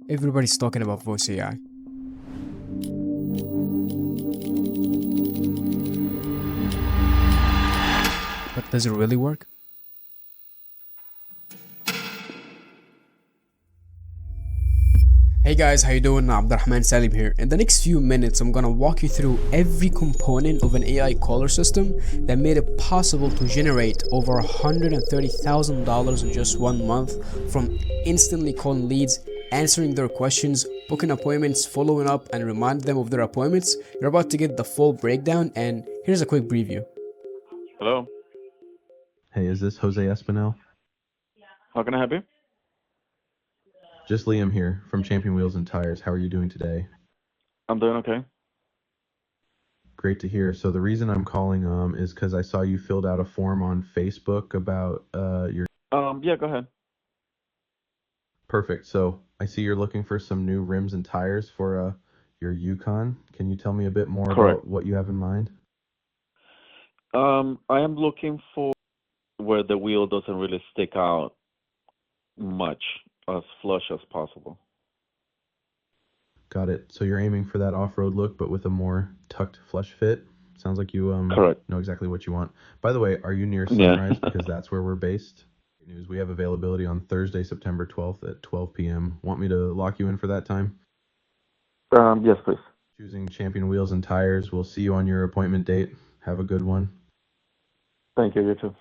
Everybody's talking about voice AI. But does it really work? Hey guys, how you doing? Abdurrahman Salim here. In the next few minutes, I'm gonna walk you through every component of an AI caller system that made it possible to generate over $130,000 in just 1 month from instantly calling leads, answering their questions, booking appointments, following up, and remind them of their appointments. You're about to get the full breakdown, and here's a quick preview. Hello, Hey, is this Jose Espinel? how can I help you? Just Liam here from Champion Wheels and Tires. How are you doing today? I'm doing okay. Great to hear. So the reason I'm calling is because I saw you filled out a form on Facebook about your Yeah, go ahead. perfect. So I see you're looking for some new rims and tires for your Yukon. Can you tell me a bit more Correct. about what you have in mind? I am looking for where the wheel doesn't really stick out much, as flush as possible. Got it. So you're aiming for that off-road look, but with a more tucked flush fit. Sounds like you Correct. know exactly what you want. By the way, are you near Yeah. Sunrise? Because that's where we're based. Great news. We have availability on Thursday, September 12th at 12 p.m. Want me to lock you in for that time? Yes, please. Choosing Champion Wheels and Tires. We'll see you on your appointment date. Have a good one. Thank you. You too.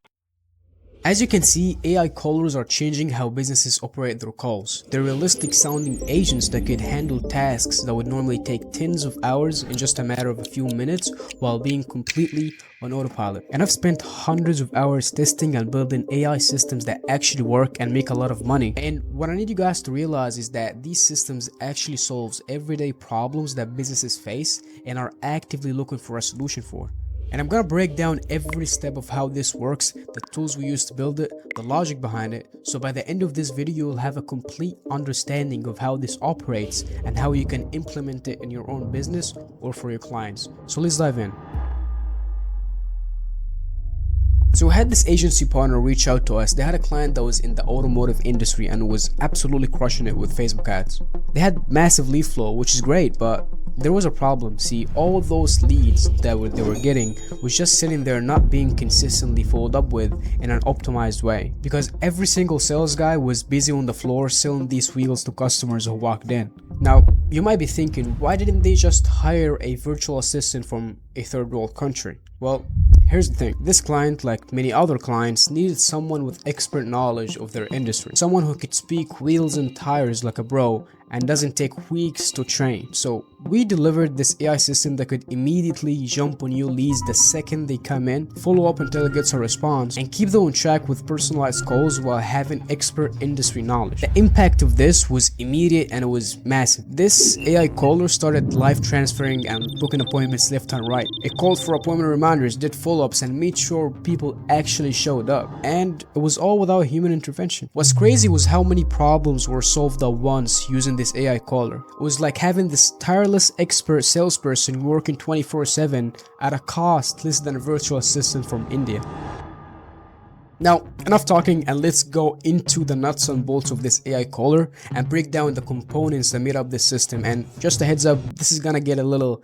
As you can see, AI callers are changing how businesses operate their calls. They're realistic sounding agents that could handle tasks that would normally take tens of hours in just a matter of a few minutes while being completely on autopilot. And I've spent hundreds of hours testing and building AI systems that actually work and make a lot of money. And what I need you guys to realize is that these systems actually solves everyday problems that businesses face and are actively looking for a solution for. And I'm gonna break down every step of how this works, the tools we use to build it, the logic behind it, so by the end of this video you'll have a complete understanding of how this operates and how you can implement it in your own business or for your clients. So let's dive in. So we had this agency partner reach out to us. They had a client that was in the automotive industry and was absolutely crushing it with Facebook ads. They had massive lead flow, which is great, but there was a problem. See, all of those leads that they were getting was just sitting there not being consistently followed up with in an optimized way, because every single sales guy was busy on the floor selling these wheels to customers who walked in. Now, you might be thinking, why didn't they just hire a virtual assistant from a third world country? Well, here's the thing. This client, like many other clients, needed someone with expert knowledge of their industry. Someone who could speak wheels and tires like a bro and doesn't take weeks to train. So we delivered this AI system that could immediately jump on new leads the second they come in, follow up until it gets a response, and keep them on track with personalized calls while having expert industry knowledge. The impact of this was immediate and it was massive. This AI caller started live transferring and booking appointments left and right. It called for appointment reminders, did follow-ups, and made sure people actually showed up. And it was all without human intervention. What's crazy was how many problems were solved at once using this AI caller. It was like having this tireless expert salesperson working 24/7 at a cost less than a virtual assistant from India. Now, enough talking, and let's go into the nuts and bolts of this AI caller and break down the components that made up this system. And just a heads up, this is gonna get a little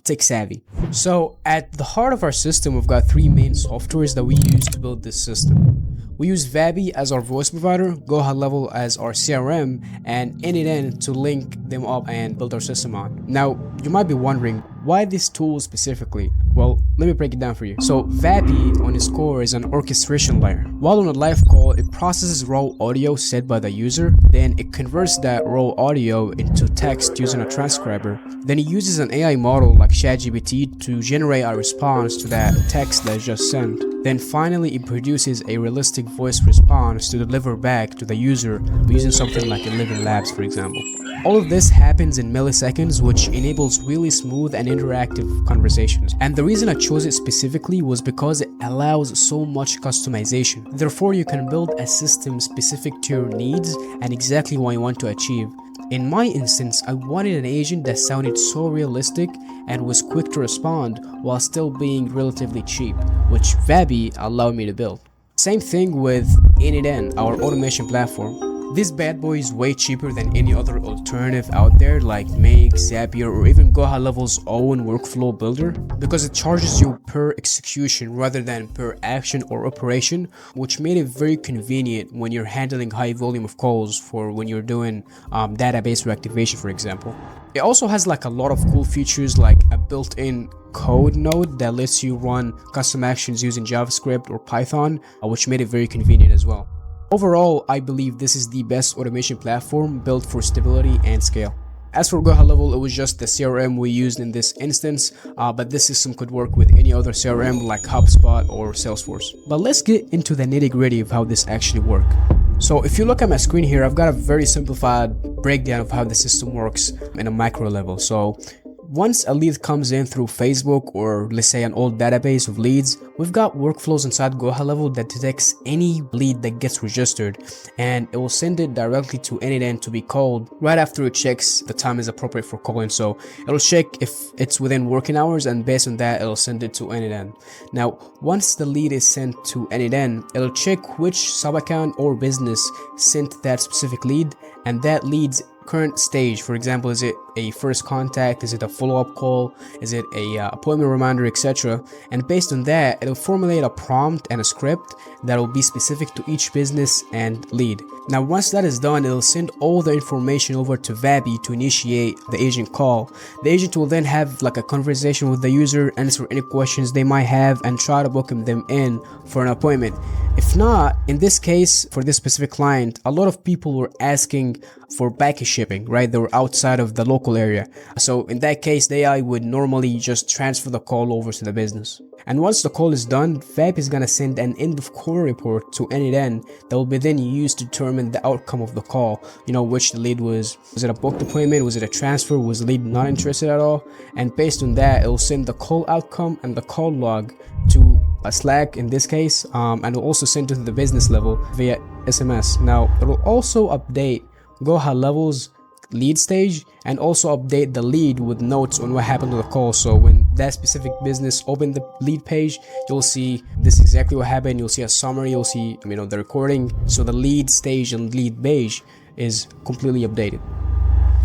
tech savvy. So at the heart of our system, we've got three main softwares that we use to build this system. We use Vapi as our voice provider, Go High Level as our CRM, and N8N to link them up and build our system on. Now, you might be wondering, why this tool specifically? Well, let me break it down for you. So Vapi on its core is an orchestration layer. While on a live call, it processes raw audio said by the user, then it converts that raw audio into text using a transcriber. Then it uses an AI model like ChatGPT to generate a response to that text that is just sent. Then finally it produces a realistic voice response to deliver back to the user using something like 11 Labs, for example. All of this happens in milliseconds, which enables really smooth and interactive conversations. And the reason I chose it specifically was because it allows so much customization. Therefore, you can build a system specific to your needs and exactly what you want to achieve. In my instance, I wanted an agent that sounded so realistic and was quick to respond while still being relatively cheap, which Vapi allowed me to build. Same thing with N8N, our automation platform. This bad boy is way cheaper than any other alternative out there like Make, Zapier, or even Goha Level's own workflow builder, because it charges you per execution rather than per action or operation, which made it very convenient when you're handling high volume of calls for when you're doing database reactivation, for example. It also has like a lot of cool features like a built-in code node that lets you run custom actions using JavaScript or Python, which made it very convenient as well. Overall, I believe this is the best automation platform built for stability and scale. As for Goha Level, it was just the CRM we used in this instance, but this system could work with any other CRM like HubSpot or Salesforce. But let's get into the nitty-gritty of how this actually works. So if you look at my screen here, I've got a very simplified breakdown of how the system works in a macro level. So once a lead comes in through Facebook or let's say an old database of leads, we've got workflows inside Goha Level that detects any lead that gets registered, and it will send it directly to Anyden to be called right after it checks the time is appropriate for calling. So it'll check if it's within working hours, and based on that it'll send it to Anyden. Now once the lead is sent to Anyden, it'll check which sub-account or business sent that specific lead and that lead's current stage. For example, is it a first contact, is it a follow-up call, is it a appointment reminder, etc. And based on that, it'll formulate a prompt and a script that will be specific to each business and lead. Now once that is done, it'll send all the information over to Vapi to initiate the agent call. The agent will then have like a conversation with the user, answer any questions they might have, and try to book them in for an appointment. If not, in this case, for this specific client, a lot of people were asking for package shipping, right? They were outside of the local area. So in that case, the AI would normally just transfer the call over to the business. And once the call is done, Vapi is going to send an end of call report to Anyden that will be then used to determine the outcome of the call. You know, which the lead was it a booked appointment? Was it a transfer? Was the lead not interested at all? And based on that, it will send the call outcome and the call log to a Slack in this case, and it will also send it to the business level via SMS. Now, it will also update Goha Level's lead stage and also update the lead with notes on what happened to the call. So when that specific business opened the lead page, you'll see this exactly what happened. You'll see a summary, you'll see the recording. So the lead stage and lead page is completely updated.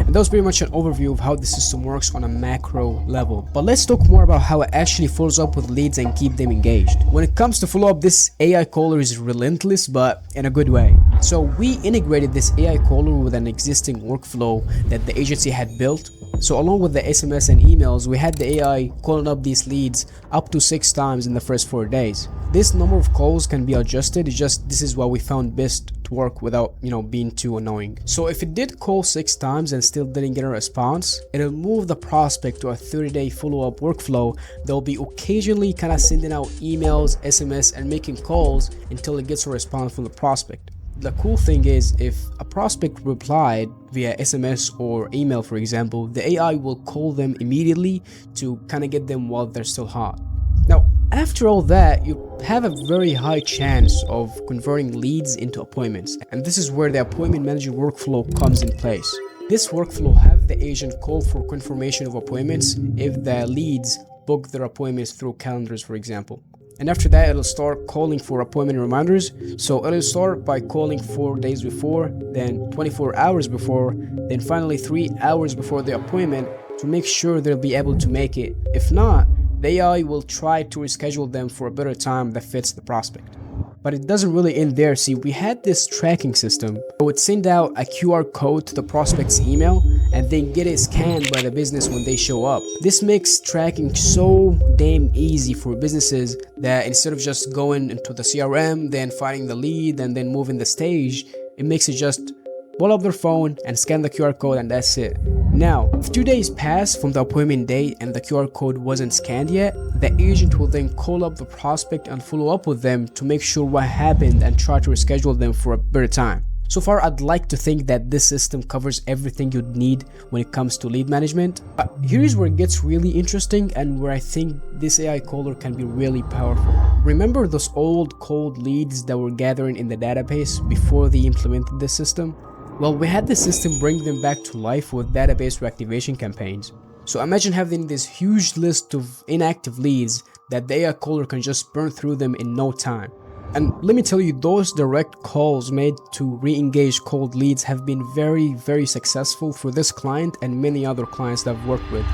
And that was pretty much an overview of how the system works on a macro level. But let's talk more about how it actually follows up with leads and keep them engaged. When it comes to follow up, this AI caller is relentless, but in a good way. So we integrated this AI caller with an existing workflow that the agency had built. So along with the SMS and emails, we had the AI calling up these leads up to 6 times in the first 4 days. This number of calls can be adjusted. It's just this is what we found best to work without being too annoying. So if it did call 6 times and still didn't get a response, it'll move the prospect to a 30-day follow-up workflow. They'll be occasionally kind of sending out emails, SMS, and making calls until it gets a response from the prospect. The cool thing is, if a prospect replied via SMS or email, for example, the AI will call them immediately to kind of get them while they're still hot. Now, after all that, you have a very high chance of converting leads into appointments, and this is where the appointment manager workflow comes in place. This workflow have the agent call for confirmation of appointments if the leads book their appointments through calendars, for example. And after that, it'll start calling for appointment reminders. So it'll start by calling 4 days before, then 24 hours before, then finally 3 hours before the appointment to make sure they'll be able to make it. If not, the AI will try to reschedule them for a better time that fits the prospect. But it doesn't really end there. See, we had this tracking system. It would send out a QR code to the prospect's email and then get it scanned by the business when they show up. This makes tracking so damn easy for businesses that instead of just going into the CRM, then finding the lead and then moving the stage, it makes it just pull up their phone and scan the QR code, and that's it. Now, if 2 days pass from the appointment date and the QR code wasn't scanned yet, the agent will then call up the prospect and follow up with them to make sure what happened and try to reschedule them for a better time. So far, I'd like to think that this system covers everything you'd need when it comes to lead management. But here's where it gets really interesting and where I think this AI caller can be really powerful. Remember those old cold leads that were gathering in the database before they implemented this system? Well, we had the system bring them back to life with database reactivation campaigns. So imagine having this huge list of inactive leads that the AI caller can just burn through them in no time. And let me tell you, those direct calls made to re-engage cold leads have been very, very successful for this client and many other clients that I've worked with.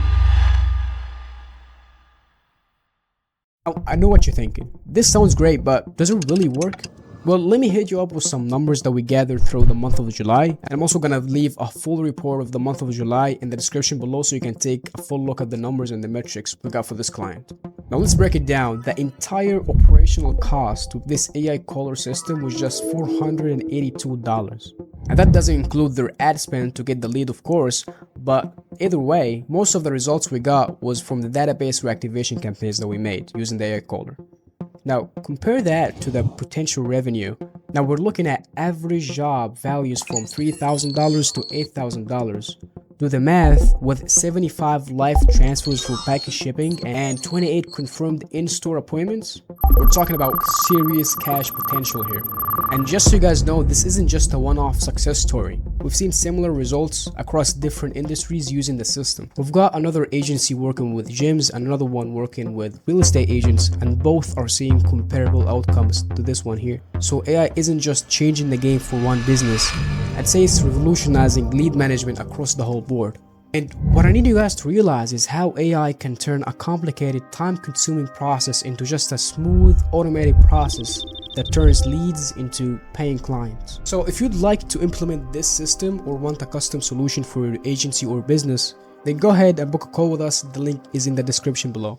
Now, I know what you're thinking. This sounds great, but does it really work? Well, let me hit you up with some numbers that we gathered through the month of July. And I'm also gonna leave a full report of the month of July in the description below so you can take a full look at the numbers and the metrics we got for this client. Now let's break it down. The entire operational cost of this AI caller system was just $482. And that doesn't include their ad spend to get the lead, of course, but either way, most of the results we got was from the database reactivation campaigns that we made using the AI caller. Now, compare that to the potential revenue. Now, we're looking at average job values from $3,000 to $8,000. Do the math, with 75 live transfers for package shipping and 28 confirmed in-store appointments, we're talking about serious cash potential here. And just so you guys know, this isn't just a one-off success story. We've seen similar results across different industries using the system. We've got another agency working with gyms and another one working with real estate agents, and both are seeing comparable outcomes to this one here. So AI isn't just changing the game for one business. I'd say it's revolutionizing lead management across the whole board. And what I need you guys to realize is how AI can turn a complicated, time-consuming process into just a smooth, automatic process that turns leads into paying clients. So if you'd like to implement this system or want a custom solution for your agency or business, then go ahead and book a call with us. The link is in the description below.